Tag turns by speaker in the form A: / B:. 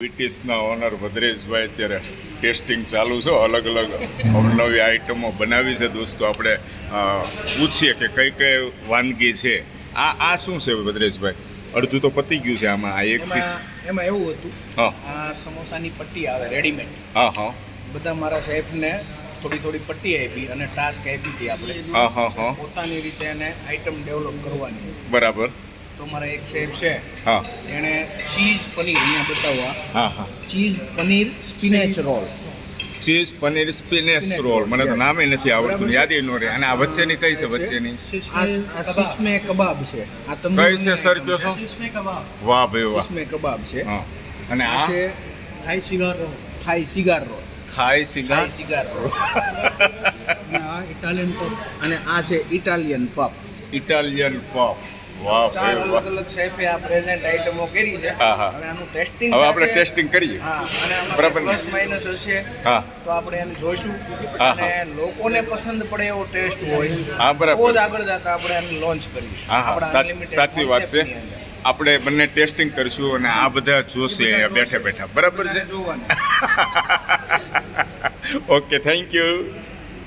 A: બ્રિટિશના honour Bhadreshbhai અત્યારે testing ચાલુ છે. અલગ અલગ નવી આઈટમો બનાવી છે. દોસ્તો આપણે પૂછીએ કે કઈ કઈ વાનગી છે. આ શું છે ભદ્રેશભાઈ? અડધું તો પતી ગયું છે આમાં. આ એક પીસ
B: એમાં એવું હતું,
A: હા
B: આ સમોસાની પટ્ટી આવે રેડીમેડ.
A: હા હા
B: બધા મારા શેફને થોડી થોડી પટ્ટી આપી અને ટાસ્ક આપી હતી આપણે.
A: હા હા હા
B: પોતાની રીતે એને આઈટમ ડેવલપ કરવાની.
A: બરાબર.
B: તો મારા એક શેફ છે,
A: હા
B: એણે ચીઝ પનીર અહીંયા બતાવવા.
A: હા હા
B: cheese paneer spinach roll.
A: Cheese paneer spinach roll. મને તો નામે નથી આવડતું, યાદ ન રહે. અને આ વચ્ચેની કઈ છે? વચ્ચેની
B: આ સિસ્મે કબાબ છે. આ
A: કઈ છે સર કયો છો?
B: સિસ્મે કબાબ.
A: વાહ ભાઈ વાહ.
B: સિસ્મે કબાબ છે.
A: હા. અને
B: આ
A: આ
B: છે થાઈ સિગાર રોલ. થાઈ સિગાર રોલ.
A: થાઈ સિગાર.
B: થાઈ સિગાર રોલ. અને આ ઇટાલિયન પફ. અને આ છે ઇટાલિયન પફ.
A: Italian puff. વાહ
B: ચાર
A: ભાઈ વાહ.
B: અલગ અલગ શેફે આ પ્રેઝન્ટ આઈટમો કરી છે.
A: હા, હા.
B: અને આનું ટેસ્ટિંગ
A: હવે આપણે ટેસ્ટિંગ કરીએ.
B: હા, અને આમાં
A: બરાબર ને?
B: પ્લસ માઇનસ હશે.
A: હા
B: તો આપણે એને જોઈશું.
A: હા,
B: અને લોકોને પસંદ પડે એવો ટેસ્ટ હોય
A: હા, બરાબર
B: તો જ
A: છે.
B: આગળ જતા આપણે એને લોન્ચ કરીશું.
A: હા હા
B: આપણા unlimited
A: સાચી વાત છે.
B: concept ની અંદર.
A: આપણે બંને ટેસ્ટિંગ કરીશું અને આ બધા જોશે અહીંયા બેઠા બેઠા. બરાબર છે.
B: જોવાનું.
A: Okay, thank you.